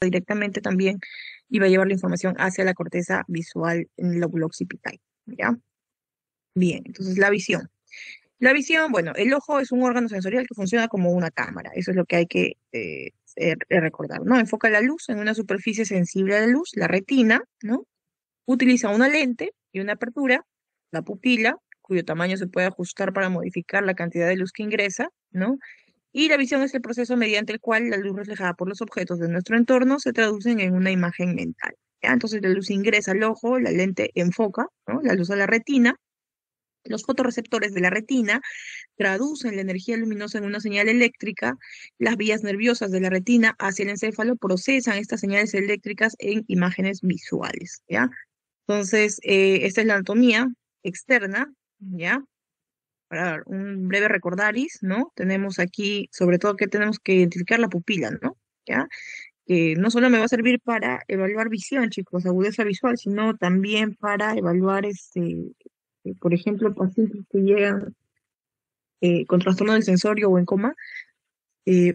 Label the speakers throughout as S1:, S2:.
S1: directamente también y va a llevar la información hacia la corteza visual en el lóbulo occipital, ¿ya? Bien, entonces la visión. La visión, bueno, el ojo es un órgano sensorial que funciona como una cámara, eso es lo que hay que recordar, ¿no? Enfoca la luz en una superficie sensible a la luz, la retina, ¿no? Utiliza una lente y una apertura, la pupila, cuyo tamaño se puede ajustar para modificar la cantidad de luz que ingresa, ¿no? Y la visión es el proceso mediante el cual la luz reflejada por los objetos de nuestro entorno se traducen en una imagen mental, ¿ya? Entonces la luz ingresa al ojo, la lente enfoca, ¿no? La luz a la retina, los fotorreceptores de la retina traducen la energía luminosa en una señal eléctrica, las vías nerviosas de la retina hacia el encéfalo procesan estas señales eléctricas en imágenes visuales, ¿ya? Entonces, esta es la anatomía externa, ¿ya? Para dar un breve recordaris, ¿no? Tenemos aquí, sobre todo, que tenemos que identificar la pupila, ¿no? ¿Ya? Que no solo me va a servir para evaluar visión, chicos, agudeza visual, sino también para evaluar, por ejemplo, pacientes que llegan con trastorno del sensorio o en coma.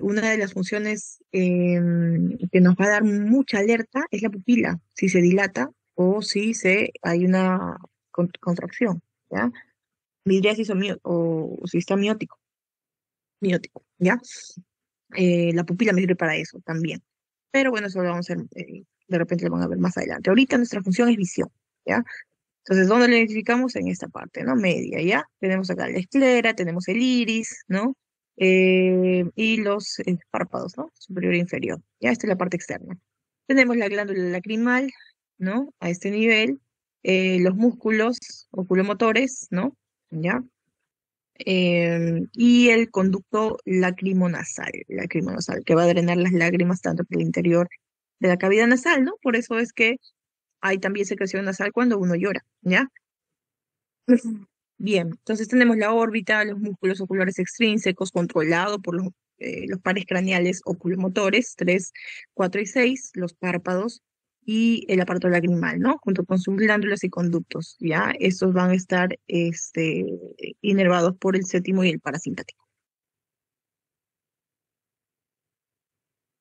S1: Una de las funciones que nos va a dar mucha alerta es la pupila, si se dilata o si hay una contracción, ¿ya? Midriasis o si está miótico, ¿ya? La pupila me sirve para eso también. Pero bueno, eso lo vamos a ver, de repente lo van a ver más adelante. Ahorita nuestra función es visión, ¿ya? Entonces, ¿dónde lo identificamos? En esta parte, ¿no? Media, ¿ya? Tenemos acá la esclera, tenemos el iris, ¿no? Y los párpados, ¿no? Superior e inferior. Ya, esta es la parte externa. Tenemos la glándula lacrimal, ¿no? A este nivel. Los músculos oculomotores, ¿no? ¿Ya? Y el conducto lacrimonasal, que va a drenar las lágrimas tanto por el interior de la cavidad nasal, ¿no? Por eso es que hay también secreción nasal cuando uno llora, ¿ya? Ujú. Bien, entonces tenemos la órbita, los músculos oculares extrínsecos controlados por los pares craneales oculomotores, 3, 4 y 6, los párpados y el aparato lagrimal, ¿no? Junto con sus glándulas y conductos, ¿ya? Estos van a estar inervados por el séptimo y el parasimpático.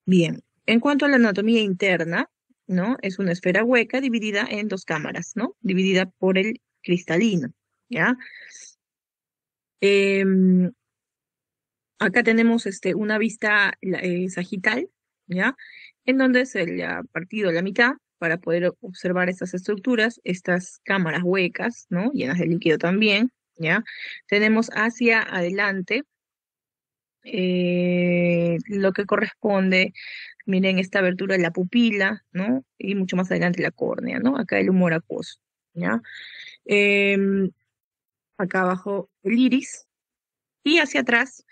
S1: Bien, en cuanto a la anatomía interna, ¿no? Es una esfera hueca dividida en dos cámaras, ¿no? Dividida por el cristalino, ¿ya? Em, Acá tenemos una vista sagital, ¿ya? En donde se le ha partido la mitad para poder observar estas estructuras, estas cámaras huecas, ¿no? Llenas de líquido también, ¿ya? Tenemos hacia adelante lo que corresponde, miren, esta abertura de la pupila, ¿no? Y mucho más adelante la córnea, ¿no? Acá el humor acuoso, ¿ya? Em, Acá abajo el iris y hacia atrás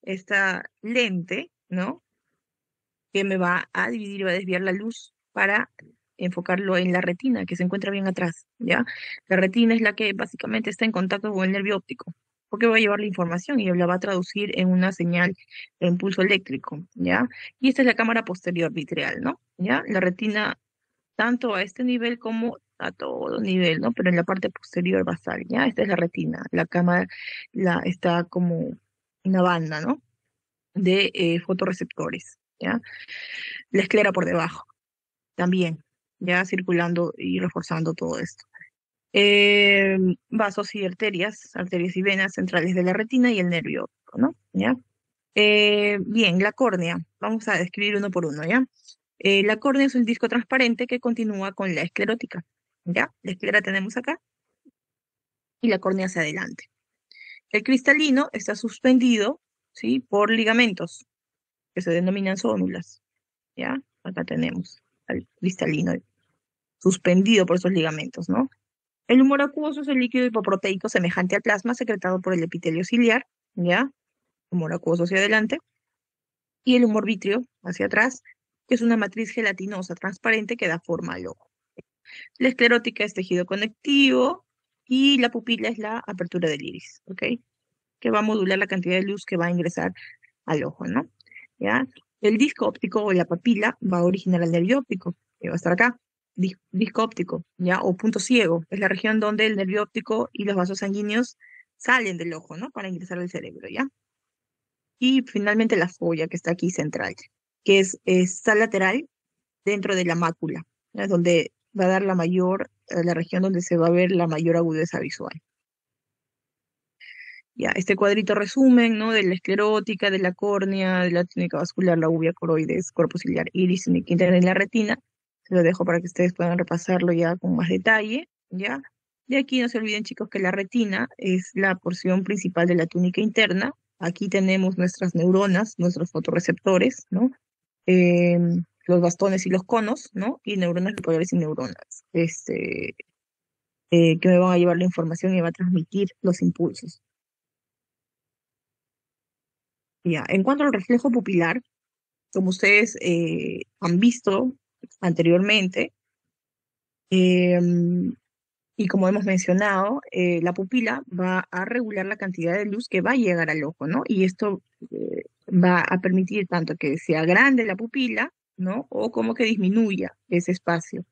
S1: esta lente, ¿no? Que me va a dividir y va a desviar la luz para enfocarlo en la retina, que se encuentra bien atrás, ¿ya? La retina es la que básicamente está en contacto con el nervio óptico, porque va a llevar la información y la va a traducir en una señal de impulso eléctrico, ¿ya? Y esta es la cámara posterior vitreal, ¿no? ¿Ya? La retina tanto a este nivel como a todo nivel, ¿no? Pero en la parte posterior basal, ¿ya? Esta es la retina, la cámara está como una banda, ¿no? De fotorreceptores, ¿ya? La esclera por debajo, también, ya circulando y reforzando todo esto. Eh, Vasos y arterias y venas centrales de la retina y el nervio óptico, ¿no? ¿Ya? Bien, la córnea, vamos a describir uno por uno, ¿ya? La córnea es un disco transparente que continúa con la esclerótica, ¿ya? La esclera tenemos acá y la córnea hacia adelante. El cristalino está suspendido, ¿sí? Por ligamentos que se denominan zónulas, ¿ya? Acá tenemos al cristalino suspendido por esos ligamentos, ¿no? El humor acuoso es el líquido hipoproteico semejante al plasma secretado por el epitelio ciliar, ¿ya? Humor acuoso hacia adelante. Y el humor vítreo hacia atrás, que es una matriz gelatinosa transparente que da forma al ojo. La esclerótica es tejido conectivo y la pupila es la apertura del iris, ¿ok? Que va a modular la cantidad de luz que va a ingresar al ojo, ¿no? ¿Ya? El disco óptico o la papila va a originar el nervio óptico, que va a estar acá. Disco óptico, ¿ya? O punto ciego, es la región donde el nervio óptico y los vasos sanguíneos salen del ojo, ¿no? Para ingresar al cerebro, ¿ya? Y finalmente la folla, que está aquí central, que está lateral dentro de la mácula, ¿ya? Donde va a dar la región donde se va a ver la mayor agudeza visual. Ya, este cuadrito resumen, ¿no? De la esclerótica, de la córnea, de la túnica vascular, la uvea, coroides, cuerpo ciliar, iris, túnica interna y la retina. Se lo dejo para que ustedes puedan repasarlo ya con más detalle, ¿ya? De aquí no se olviden, chicos, que la retina es la porción principal de la túnica interna. Aquí tenemos nuestras neuronas, nuestros fotorreceptores, ¿no? Los bastones y los conos, ¿no? Y neuronas bipolares y neuronas, que me van a llevar la información y me va a transmitir los impulsos. Ya, en cuanto al reflejo pupilar, como ustedes han visto anteriormente, eh, y como hemos mencionado, la pupila va a regular la cantidad de luz que va a llegar al ojo, ¿no? Y esto va a permitir tanto que sea grande la pupila, ¿no? O como que disminuya ese espacio,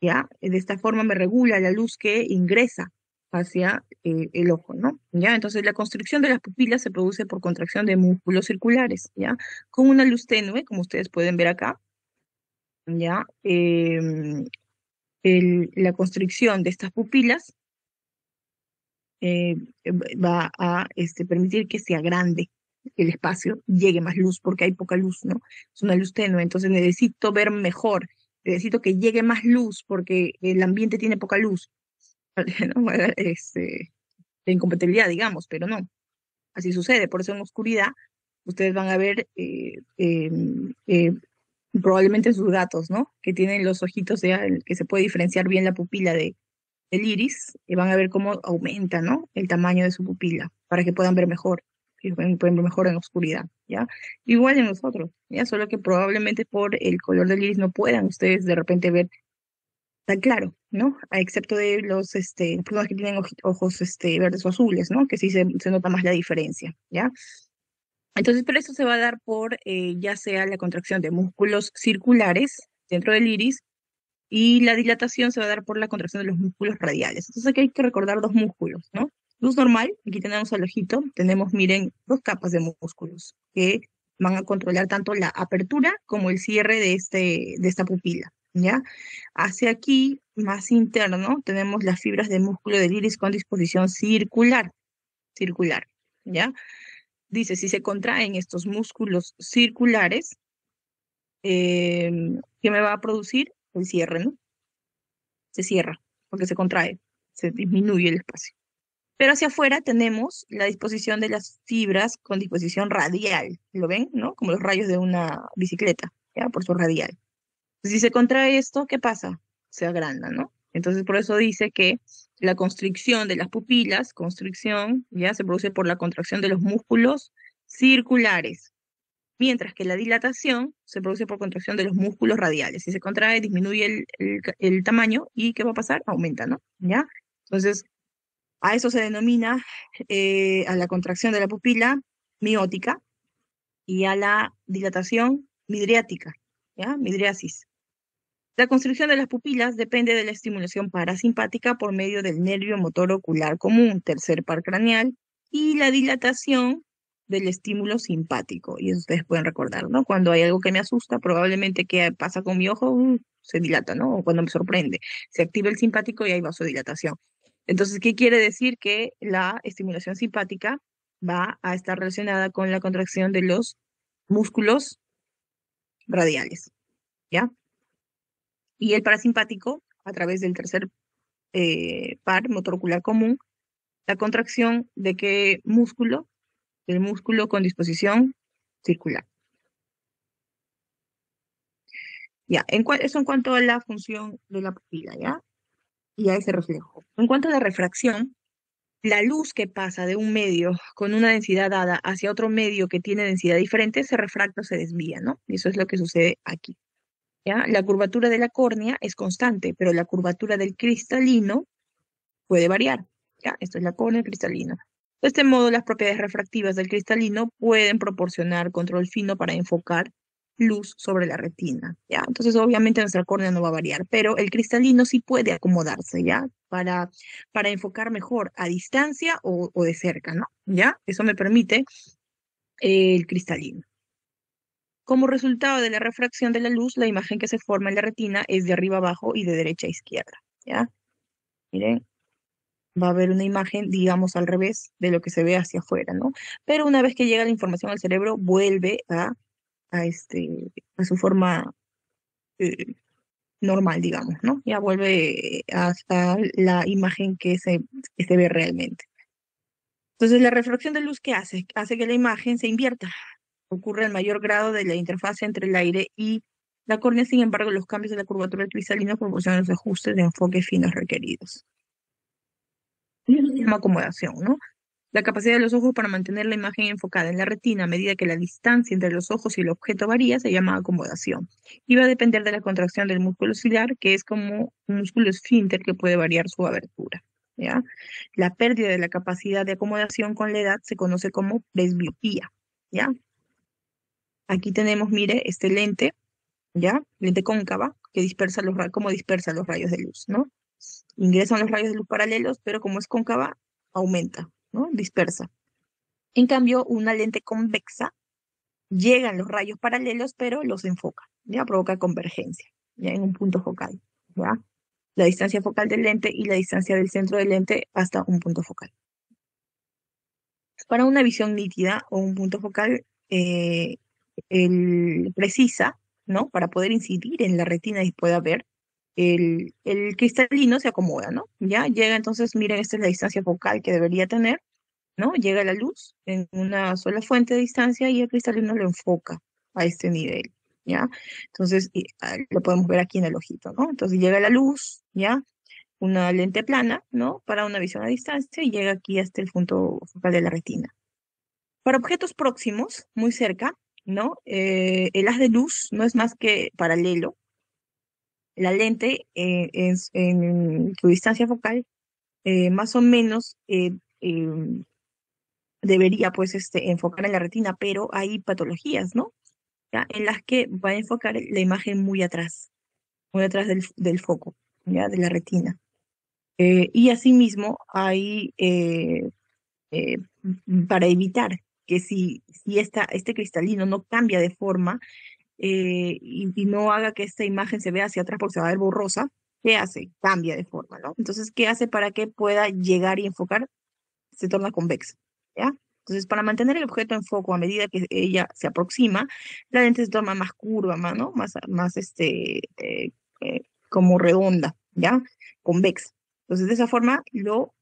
S1: ¿ya? De esta forma me regula la luz que ingresa hacia el ojo, ¿no? ¿Ya? Entonces la constricción de las pupilas se produce por contracción de músculos circulares, ¿ya? Con una luz tenue, como ustedes pueden ver acá, ¿ya? La constricción de estas pupilas eh, va a permitir que sea grande el espacio, llegue más luz, porque hay poca luz, ¿no? Es una luz tenue, entonces necesito ver mejor, necesito que llegue más luz, porque el ambiente tiene poca luz, ¿no? De incompatibilidad, digamos, pero no, así sucede, por eso en oscuridad ustedes van a ver probablemente sus gatos, ¿no? Que tienen los ojitos ya, que se puede diferenciar bien la pupila del iris, y van a ver cómo aumenta, ¿no? El tamaño de su pupila, para que puedan ver mejor, que pueden ver mejor en oscuridad, ¿ya? Igual en nosotros, ¿ya? Solo que probablemente por el color del iris no puedan ustedes de repente ver tan claro, ¿no? A excepto de las personas que tienen ojos verdes o azules, ¿no? Que sí se nota más la diferencia, ¿ya? Entonces, pero eso se va a dar por ya sea la contracción de músculos circulares dentro del iris, y la dilatación se va a dar por la contracción de los músculos radiales. Entonces aquí hay que recordar dos músculos, ¿no? Luz normal, aquí tenemos al ojito, tenemos, miren, dos capas de músculos que van a controlar tanto la apertura como el cierre de esta pupila, ¿ya? Hacia aquí, más interno, tenemos las fibras de músculo del iris con disposición circular, ¿ya? Dice, si se contraen estos músculos circulares, eh, ¿qué me va a producir? El cierre, ¿no? Se cierra, porque se contrae, se disminuye el espacio. Pero hacia afuera tenemos la disposición de las fibras con disposición radial, ¿lo ven? ¿No? Como los rayos de una bicicleta, ¿ya? Por su radial. Si se contrae esto, ¿qué pasa? Se agranda, ¿no? Entonces, por eso dice que la constricción de las pupilas, constricción, ya se produce por la contracción de los músculos circulares, mientras que la dilatación se produce por contracción de los músculos radiales. Si se contrae, disminuye el tamaño y ¿qué va a pasar? Aumenta, ¿no? ¿Ya? Entonces, a eso se denomina a la contracción de la pupila miótica y a la dilatación midriática, ¿ya? Midriasis. La constricción de las pupilas depende de la estimulación parasimpática por medio del nervio motor ocular común, tercer par craneal, y la dilatación del estímulo simpático. Y eso ustedes pueden recordar, ¿no? Cuando hay algo que me asusta, probablemente qué pasa con mi ojo, se dilata, ¿no? O cuando me sorprende, se activa el simpático y hay vasodilatación. Entonces, ¿qué quiere decir? Que la estimulación simpática va a estar relacionada con la contracción de los músculos radiales, ¿ya? Y el parasimpático, a través del tercer par motor ocular común, la contracción de qué músculo, del músculo con disposición circular. Ya, eso en cuanto a la función de la pupila, ¿ya? Y a ese reflejo. En cuanto a la refracción, la luz que pasa de un medio con una densidad dada hacia otro medio que tiene densidad diferente se refracta o se desvía, ¿no? Y eso es lo que sucede aquí, ¿ya? La curvatura de la córnea es constante, pero la curvatura del cristalino puede variar. ¿Ya? Esto es la córnea cristalina. De este modo, las propiedades refractivas del cristalino pueden proporcionar control fino para enfocar luz sobre la retina, ¿ya? Entonces, obviamente nuestra córnea no va a variar, pero el cristalino sí puede acomodarse, ¿ya? Para enfocar mejor a distancia o de cerca, ¿no? ¿Ya? Eso me permite el cristalino. Como resultado de la refracción de la luz, la imagen que se forma en la retina es de arriba abajo y de derecha a izquierda, ¿ya? Miren, va a haber una imagen, digamos, al revés de lo que se ve hacia afuera, ¿no? Pero una vez que llega la información al cerebro, vuelve a su forma eh, normal, digamos, ¿no? Ya vuelve hasta la imagen que se ve realmente. Entonces, la refracción de luz, ¿qué hace? Hace que la imagen se invierta. Ocurre el mayor grado de la interfaz entre el aire y la córnea. Sin embargo, los cambios de la curvatura del cristalino proporcionan los ajustes de enfoque finos requeridos. Y eso se llama acomodación, ¿no? La capacidad de los ojos para mantener la imagen enfocada en la retina a medida que la distancia entre los ojos y el objeto varía se llama acomodación. Y va a depender de la contracción del músculo ciliar, que es como un músculo esfínter que puede variar su abertura, ¿ya? La pérdida de la capacidad de acomodación con la edad se conoce como presbiopía, ¿ya? Aquí tenemos, mire, este lente, ¿ya? Lente cóncava, que dispersa cómo dispersa los rayos de luz, ¿no? Ingresan los rayos de luz paralelos, pero como es cóncava, aumenta, ¿no? Dispersa. En cambio, una lente convexa, llegan los rayos paralelos, pero los enfoca, ¿ya? Provoca convergencia, ¿ya? En un punto focal, ¿ya? La distancia focal del lente y la distancia del centro del lente hasta un punto focal. Para una visión nítida o un punto focal, precisa, ¿no? Para poder incidir en la retina y pueda ver, el cristalino se acomoda, ¿no? Ya llega entonces, miren, esta es la distancia focal que debería tener, ¿no? Llega la luz en una sola fuente de distancia y el cristalino lo enfoca a este nivel, ¿ya? Entonces, lo podemos ver aquí en el ojito, ¿no? Entonces llega la luz, ¿ya? Una lente plana, ¿no? Para una visión a distancia y llega aquí hasta el punto focal de la retina. Para objetos próximos, muy cerca, ¿no? El haz de luz no es más que paralelo. La lente en su distancia focal más o menos debería pues enfocar en la retina, pero hay patologías, ¿no? ¿Ya? En las que va a enfocar la imagen muy atrás del foco, ¿ya? De la retina. Y asimismo hay eh, para evitar que si este cristalino no cambia de forma y no haga que esta imagen se vea hacia atrás porque se va a ver borrosa, ¿qué hace? Cambia de forma, ¿no? Entonces, ¿qué hace para que pueda llegar y enfocar? Se torna convexa, ¿ya? Entonces, para mantener el objeto en foco a medida que ella se aproxima, la lente se torna más curva, ¿no? Eh, como redonda, ¿ya? Convexa. Entonces, de esa forma lo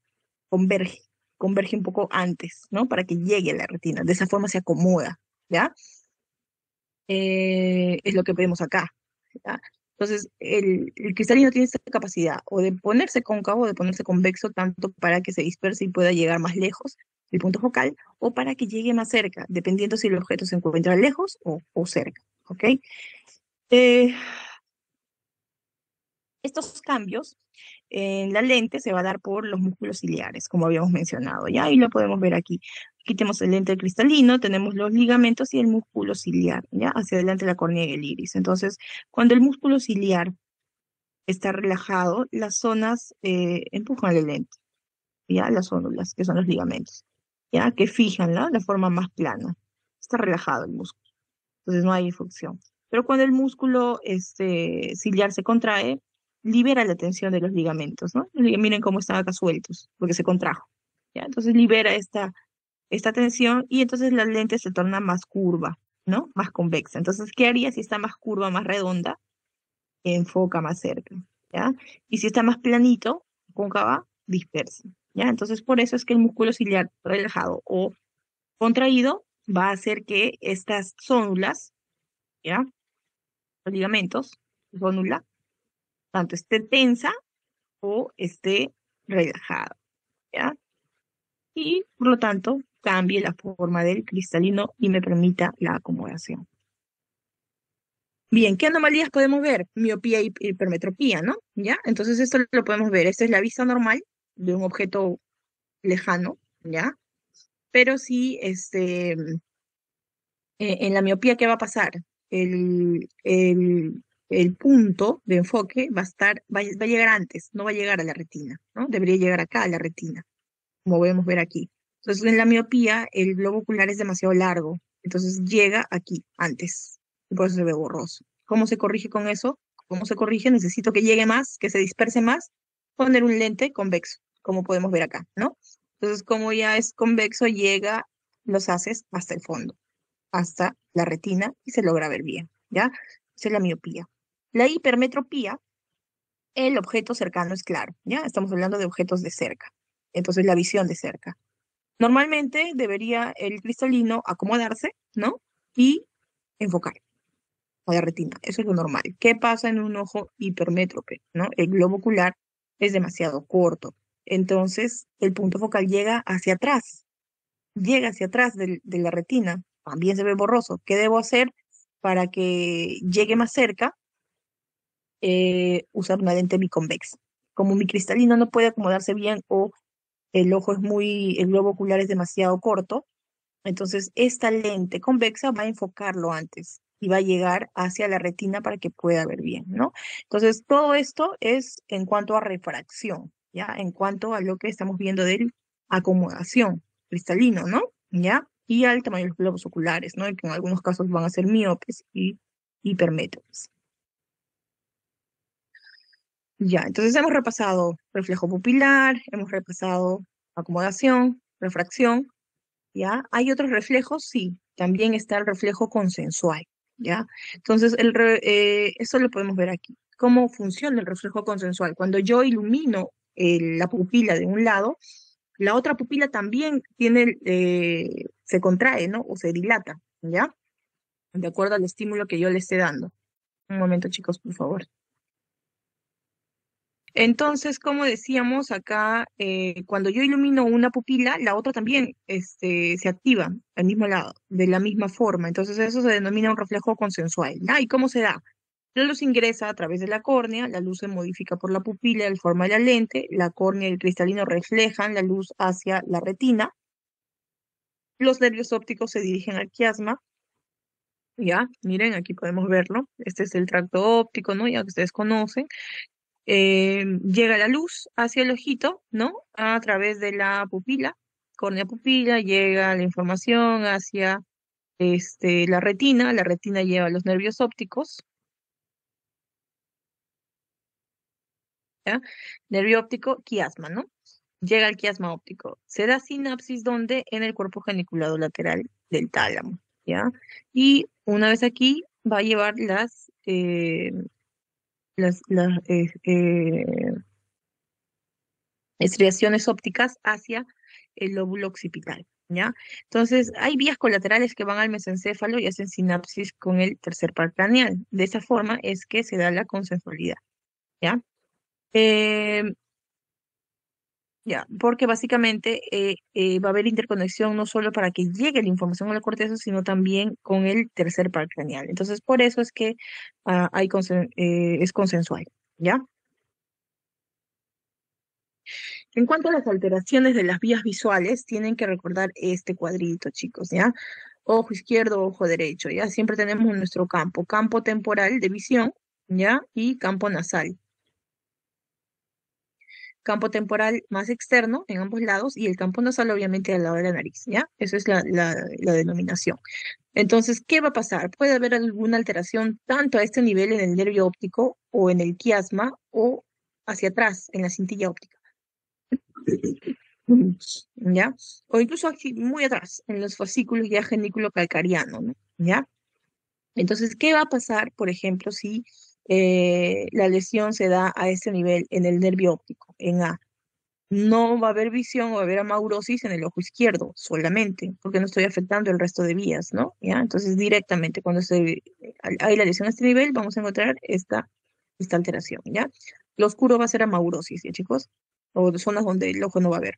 S1: converge, converge un poco antes, ¿no? Para que llegue a la retina. De esa forma se acomoda, ¿ya? Es lo que vemos acá, ¿ya? Entonces, el cristalino tiene esta capacidad o de ponerse cóncavo o de ponerse convexo, tanto para que se disperse y pueda llegar más lejos del punto focal, o para que llegue más cerca, dependiendo si el objeto se encuentra lejos o cerca, ¿ok? Eh, Estos cambios en la lente se va a dar por los músculos ciliares, como habíamos mencionado, ¿ya? Y lo podemos ver aquí. Aquí tenemos el lente cristalino, tenemos los ligamentos y el músculo ciliar, ¿ya? Hacia adelante la córnea y el iris. Entonces, cuando el músculo ciliar está relajado, las zonas empujan el lente, ¿ya? Las zónulas, que son los ligamentos, ¿ya? Que fijan, ¿no? La forma más plana. Está relajado el músculo, entonces no hay fricción. Pero cuando el músculo ciliar se contrae, libera la tensión de los ligamentos, ¿no? Miren cómo están acá sueltos, porque se contrajo, ¿ya? Entonces libera esta tensión y entonces la lente se torna más curva, ¿no? Más convexa. Entonces, ¿qué haría si está más curva, más redonda? Enfoca más cerca, ¿ya? Y si está más planito, cóncava, dispersa, ¿ya? Entonces, por eso es que el músculo ciliar relajado o contraído va a hacer que estas zónulas, ¿ya? Los ligamentos, zónula, tanto esté tensa o esté relajada, ¿ya? Y por lo tanto cambie la forma del cristalino y me permita la acomodación. Bien, ¿qué anomalías podemos ver? Miopía y hipermetropía, ¿no? ¿Ya? Entonces esto lo podemos ver. Esta es la vista normal de un objeto lejano, ¿ya? Pero si en la miopía, ¿qué va a pasar? El, el, el punto de enfoque va a llegar antes, no va a llegar a la retina, ¿no? Debería llegar acá a la retina, como podemos ver aquí. Entonces, en la miopía, el globo ocular es demasiado largo, entonces llega aquí antes, y por eso se ve borroso. ¿Cómo se corrige con eso? ¿Cómo se corrige? Necesito que llegue más, que se disperse más, poner un lente convexo, como podemos ver acá, ¿no? Entonces, como ya es convexo, llega, los haces hasta el fondo, hasta la retina y se logra ver bien, ¿ya? Esa es la miopía. La hipermetropía, el objeto cercano es claro, ¿ya? Estamos hablando de objetos de cerca. Entonces, la visión de cerca. Normalmente debería el cristalino acomodarse, ¿no? Y enfocar a la retina. Eso es lo normal. ¿Qué pasa en un ojo hipermétrope, ¿no? El globo ocular es demasiado corto. Entonces, el punto focal llega hacia atrás de la retina. También se ve borroso. ¿Qué debo hacer para que llegue más cerca? Usar una lente biconvexa. Como mi cristalino no puede acomodarse bien o el globo ocular es demasiado corto, entonces esta lente convexa va a enfocarlo antes y va a llegar hacia la retina para que pueda ver bien, ¿no? Entonces todo esto es en cuanto a refracción, ¿ya? En cuanto a lo que estamos viendo de acomodación cristalino, ¿no? ¿Ya? Y al tamaño de los globos oculares, ¿no? Y que en algunos casos van a ser miopes y hipermétropes. Ya, entonces hemos repasado reflejo pupilar, hemos repasado acomodación, refracción, ¿ya? ¿Hay otros reflejos? Sí, también está el reflejo consensual, ¿ya? Entonces, eso lo podemos ver aquí. ¿Cómo funciona el reflejo consensual? Cuando yo ilumino la pupila de un lado, la otra pupila también se contrae, ¿no? O se dilata, ¿ya? De acuerdo al estímulo que yo le esté dando. Un momento, chicos, por favor. Entonces, como decíamos acá, cuando yo ilumino una pupila, la otra también se activa al mismo lado, de la misma forma. Entonces, eso se denomina un reflejo consensual. ¿Ya? ¿Y cómo se da? La luz ingresa a través de la córnea, la luz se modifica por la pupila en forma de la lente, la córnea y el cristalino reflejan la luz hacia la retina, los nervios ópticos se dirigen al quiasma, ¿ya? Miren, aquí podemos verlo. Este es el tracto óptico, ¿no? Ya que ustedes conocen. Llega la luz hacia el ojito, ¿no? A través de la pupila, córnea pupila, llega la información hacia la retina lleva los nervios ópticos, ¿ya? Nervio óptico, quiasma, ¿no? Llega al quiasma óptico. Se da sinapsis donde en el cuerpo geniculado lateral del tálamo, ¿ya? Y una vez aquí va a llevar las estriaciones ópticas hacia el lóbulo occipital, ¿ya? Entonces, hay vías colaterales que van al mesencéfalo y hacen sinapsis con el tercer par craneal. De esa forma es que se da la consensualidad, ¿ya? Eh, ya, porque básicamente va a haber interconexión no solo para que llegue la información a la corteza, sino también con el tercer par craneal. Entonces, por eso es que es consensual, ¿ya? En cuanto a las alteraciones de las vías visuales, tienen que recordar este cuadrito, chicos, ¿ya? Ojo izquierdo, ojo derecho, ¿ya? Siempre tenemos nuestro campo temporal de visión, ¿ya? Y campo nasal. Campo temporal más externo en ambos lados y el campo nasal obviamente al lado de la nariz, ¿ya? Esa es la denominación. Entonces, ¿qué va a pasar? Puede haber alguna alteración tanto a este nivel en el nervio óptico o en el quiasma o hacia atrás en la cintilla óptica. ¿Ya? O incluso aquí muy atrás, en los fascículos ya genículo calcariano, ¿no? ¿Ya? Entonces, ¿qué va a pasar, por ejemplo, si la lesión se da a este nivel en el nervio óptico, en A? No va a haber visión o va a haber amaurosis en el ojo izquierdo solamente, porque no estoy afectando el resto de vías, ¿no? ¿Ya? Entonces, directamente, cuando hay la lesión a este nivel, vamos a encontrar esta alteración, ¿ya? Lo oscuro va a ser amaurosis, ¿ya, chicos? O zonas donde el ojo no va a ver.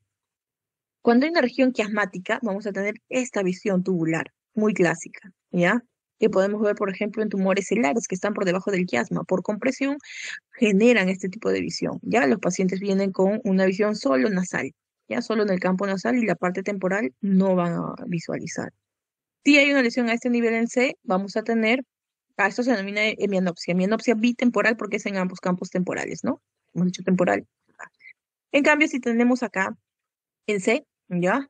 S1: Cuando hay una región quiasmática, vamos a tener esta visión tubular, muy clásica, ¿ya? Que podemos ver, por ejemplo, en tumores celares que están por debajo del quiasma. Por compresión, generan este tipo de visión, ¿ya? Los pacientes vienen con una visión solo nasal, ¿ya? Solo en el campo nasal y la parte temporal no van a visualizar. Si hay una lesión a este nivel en C, vamos a tener, a esto se denomina hemianopsia bitemporal porque es en ambos campos temporales, ¿no? Hemos dicho temporal. En cambio, si tenemos acá en C, ¿ya?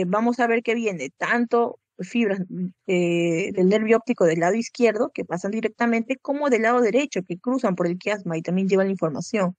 S1: Vamos a ver que viene tanto fibras del nervio óptico del lado izquierdo que pasan directamente, como del lado derecho que cruzan por el quiasma y también llevan la información.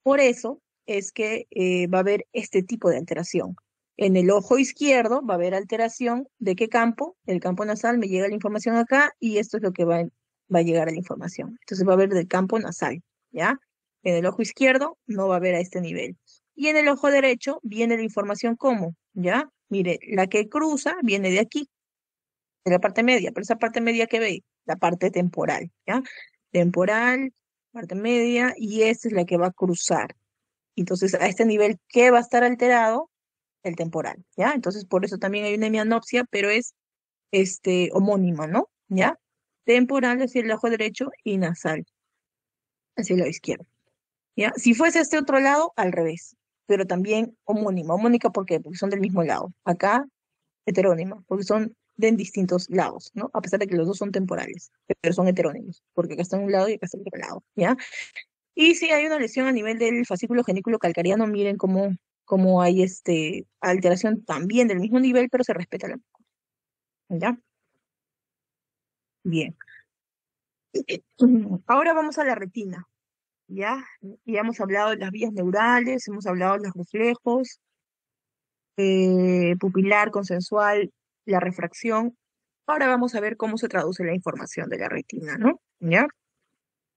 S1: Por eso es que va a haber este tipo de alteración. En el ojo izquierdo va a haber alteración de qué campo, el campo nasal, me llega la información acá y esto es lo que va a llegar a la información. Entonces va a haber del campo nasal, ¿ya? En el ojo izquierdo no va a haber a este nivel. Y en el ojo derecho viene la información ¿cómo? ¿Ya? Mire, la que cruza viene de aquí, de la parte media, pero esa parte media que ve, la parte temporal, ¿ya? Temporal, parte media, y esta es la que va a cruzar. Entonces, a este nivel, ¿qué va a estar alterado? El temporal, ¿ya? Entonces, por eso también hay una hemianopsia, pero es homónima, ¿no? ¿Ya? Temporal hacia el ojo derecho y nasal hacia el lado izquierdo, ¿ya? Si fuese este otro lado, al revés, pero también homónima. Homónica, ¿por qué? Porque son del mismo lado. Acá, heterónima, porque son de distintos lados, ¿no? A pesar de que los dos son temporales, pero son heterónimos, porque acá está en un lado y acá está en otro lado, ¿ya? Y si hay una lesión a nivel del fascículo genículo calcariano, miren cómo hay alteración también del mismo nivel, pero se respeta la, ¿ya? Bien. Ahora vamos a la retina, ¿ya? Ya hemos hablado de las vías neurales, hemos hablado de los reflejos, pupilar, consensual, la refracción. Ahora vamos a ver cómo se traduce la información de la retina, ¿no? ¿Ya?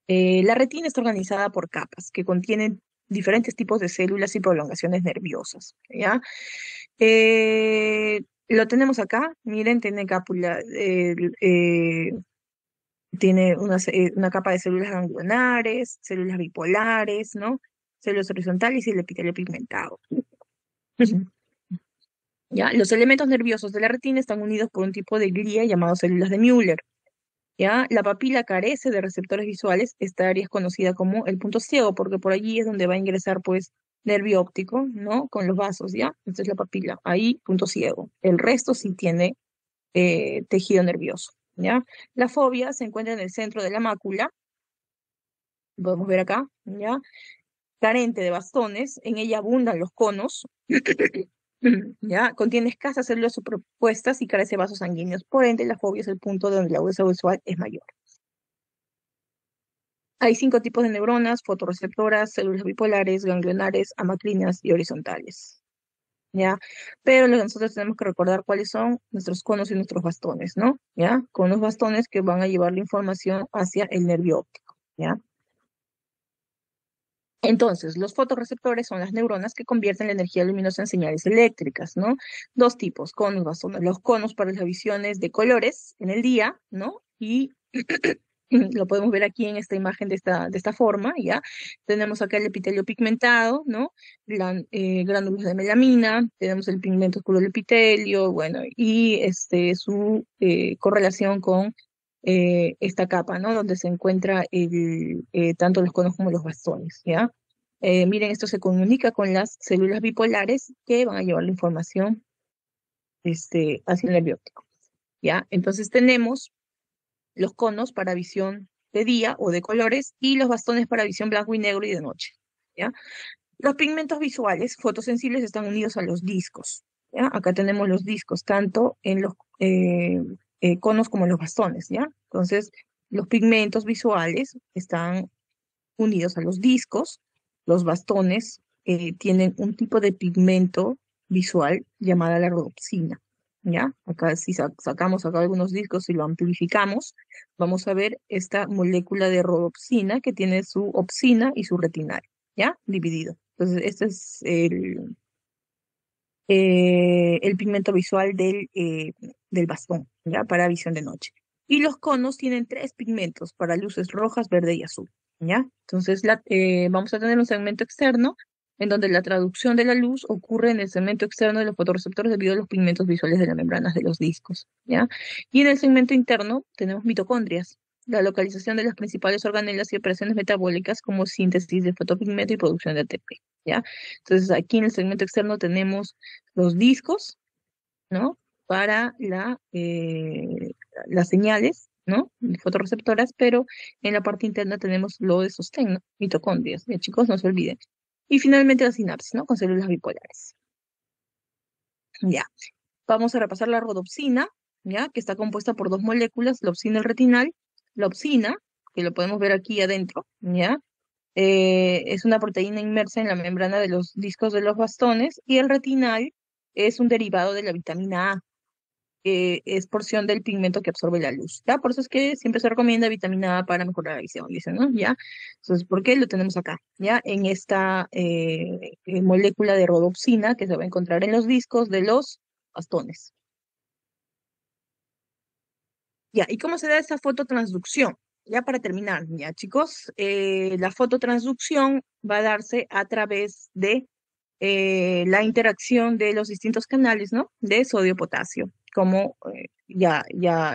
S1: La retina está organizada por capas que contienen diferentes tipos de células y prolongaciones nerviosas, ¿ya? Lo tenemos acá, miren, tiene cápula, tiene una capa de células ganglionares, células bipolares, ¿no? Células horizontales y el epitelio pigmentado. ¿Ya? Los elementos nerviosos de la retina están unidos por un tipo de glía llamado células de Müller. ¿Ya? La papila carece de receptores visuales. Esta área es conocida como el punto ciego, porque por allí es donde va a ingresar, pues, nervio óptico, ¿no? Con los vasos, ¿ya? Esta es la papila. Ahí, punto ciego. El resto sí tiene tejido nervioso, ¿ya? La fobia se encuentra en el centro de la mácula, podemos ver acá, ¿ya? Carente de bastones, en ella abundan los conos, ¿ya? Contiene escasas células superpuestas y carece de vasos sanguíneos. Por ende, la fobia es el punto donde la agudeza visual es mayor. Hay 5 tipos de neuronas: fotorreceptoras, células bipolares, ganglionares, amacrinas y horizontales, ¿ya? Pero lo que nosotros tenemos que recordar cuáles son nuestros conos y nuestros bastones, ¿no? ¿Ya? Con los bastones que van a llevar la información hacia el nervio óptico, ¿ya? Entonces, los fotorreceptores son las neuronas que convierten la energía luminosa en señales eléctricas, ¿no? 2 tipos, conos, bastones. Los conos para las visiones de colores en el día, ¿no? Y lo podemos ver aquí en esta imagen de esta forma, ¿ya? Tenemos acá el epitelio pigmentado, ¿no? Glándulos de melamina, tenemos el pigmento oscuro del epitelio, bueno, y su correlación con esta capa, ¿no? Donde se encuentra tanto los conos como los bastones, ¿ya? Miren, esto se comunica con las células bipolares que van a llevar la información hacia el nervio óptico, ¿ya? Entonces tenemos los conos para visión de día o de colores y los bastones para visión blanco y negro y de noche, ¿ya? Los pigmentos visuales fotosensibles están unidos a los discos, ¿ya? Acá tenemos los discos, tanto en los conos como en los bastones, ¿ya? Entonces, los pigmentos visuales están unidos a los discos. Los bastones tienen un tipo de pigmento visual llamada la rodopsina, ¿ya? Acá si sacamos acá algunos discos y lo amplificamos, vamos a ver esta molécula de rodopsina que tiene su opsina y su retinal, ¿ya? Dividido. Entonces, este es el pigmento visual del bastón, ¿ya? Para visión de noche. Y los conos tienen 3 pigmentos para luces rojas, verde y azul, ¿ya? Entonces vamos a tener un segmento externo en donde la traducción de la luz ocurre en el segmento externo de los fotorreceptores debido a los pigmentos visuales de las membranas de los discos, ¿ya? Y en el segmento interno tenemos mitocondrias, la localización de las principales organelas y operaciones metabólicas como síntesis de fotopigmento y producción de ATP, ¿ya? Entonces aquí en el segmento externo tenemos los discos, ¿no? Para las señales, ¿no? Fotorreceptoras, pero en la parte interna tenemos lo de sostén, ¿no? Mitocondrias, ya chicos, no se olviden. Y finalmente la sinapsis, ¿no? Con células bipolares. Ya. Vamos a repasar la rodopsina. ¿ya? Que está compuesta por dos moléculas, la opsina y el retinal. La opsina, que lo podemos ver aquí adentro, ¿ya? Es una proteína inmersa en la membrana de los discos de los bastones, y el retinal es un derivado de la vitamina A, que es porción del pigmento que absorbe la luz, ¿ya? Por eso es que siempre se recomienda vitamina A para mejorar la visión, dicen, ¿no? ¿Ya? Entonces, ¿por qué lo tenemos acá? ¿Ya? En esta molécula de rodopsina que se va a encontrar en los discos de los bastones. Ya, ¿y cómo se da esa fototransducción? Ya para terminar, ya chicos, la fototransducción va a darse a través de la interacción de los distintos canales, ¿no? De sodio-potasio, como ya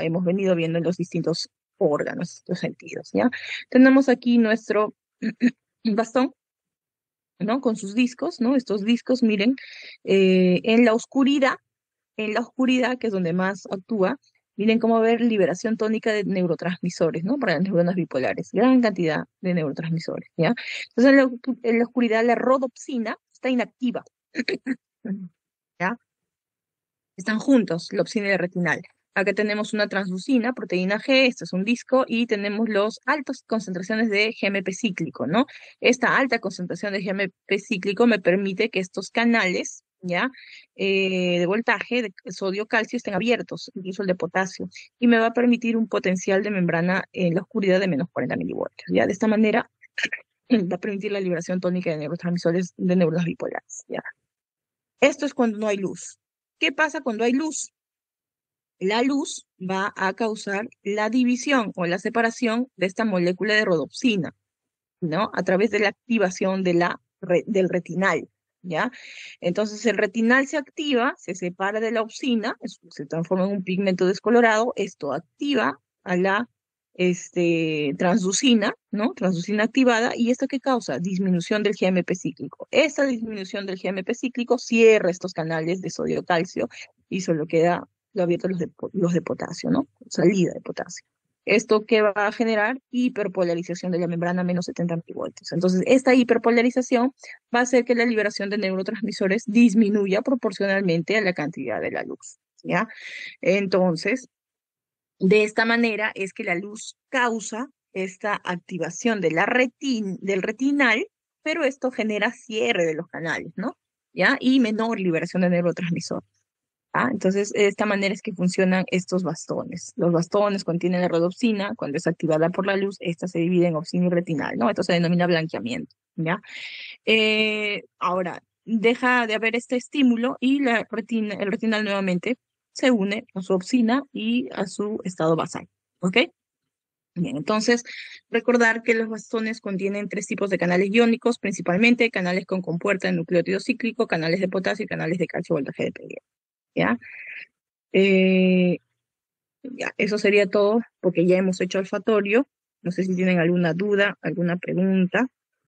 S1: hemos venido viendo en los distintos órganos, los sentidos, ¿ya? Tenemos aquí nuestro bastón, ¿no? Con sus discos, ¿no? Estos discos, miren, en la oscuridad, que es donde más actúa, miren cómo ver liberación tónica de neurotransmisores, ¿no? Para las neuronas bipolares, gran cantidad de neurotransmisores, ¿ya? Entonces, en la oscuridad, la rodopsina está inactiva, ¿ya? Están juntos, la opsina y la retinal. Acá tenemos una transducina, proteína G, este es un disco, y tenemos las altas concentraciones de GMP cíclico, ¿no? Esta alta concentración de GMP cíclico me permite que estos canales, ¿ya? De voltaje, de sodio-calcio, estén abiertos, incluso el de potasio, y me va a permitir un potencial de membrana en la oscuridad de menos 40 milivoltios, ¿ya? De esta manera va a permitir la liberación tónica de neurotransmisores de neuronas bipolares, ¿ya? Esto es cuando no hay luz. ¿Qué pasa cuando hay luz? La luz va a causar la división o la separación de esta molécula de rodopsina, ¿no? A través de la activación de del retinal, ¿ya? Entonces el retinal se activa, se separa de la opsina, se transforma en un pigmento descolorado, esto activa a la transducina, ¿no? Transducina activada, y ¿esto qué causa? Disminución del GMP cíclico. Esta disminución del GMP cíclico cierra estos canales de sodio-calcio y solo queda lo abierto los de potasio, ¿no? Salida de potasio. ¿Esto qué va a generar? Hiperpolarización de la membrana menos 70 milivoltios. Entonces, esta hiperpolarización va a hacer que la liberación de neurotransmisores disminuya proporcionalmente a la cantidad de la luz, ¿ya? Entonces, de esta manera es que la luz causa esta activación de del retinal, pero esto genera cierre de los canales, ¿no? ¿Ya? Y menor liberación de neurotransmisores. ¿Ah? Entonces, de esta manera es que funcionan estos bastones. Los bastones contienen la rodopsina, cuando es activada por la luz, esta se divide en opsina y retinal, ¿no? Esto se denomina blanqueamiento, ¿ya? Ahora, deja de haber este estímulo y el retinal nuevamente se une a su opsina y a su estado basal, ¿ok? Bien, entonces, recordar que los bastones contienen tres tipos de canales iónicos, principalmente canales con compuerta de nucleótido cíclico, canales de potasio y canales de calcio voltaje dependiente, ¿ya? Eh, ya, eso sería todo, porque ya hemos hecho olfatorio. No sé si tienen alguna duda, alguna pregunta.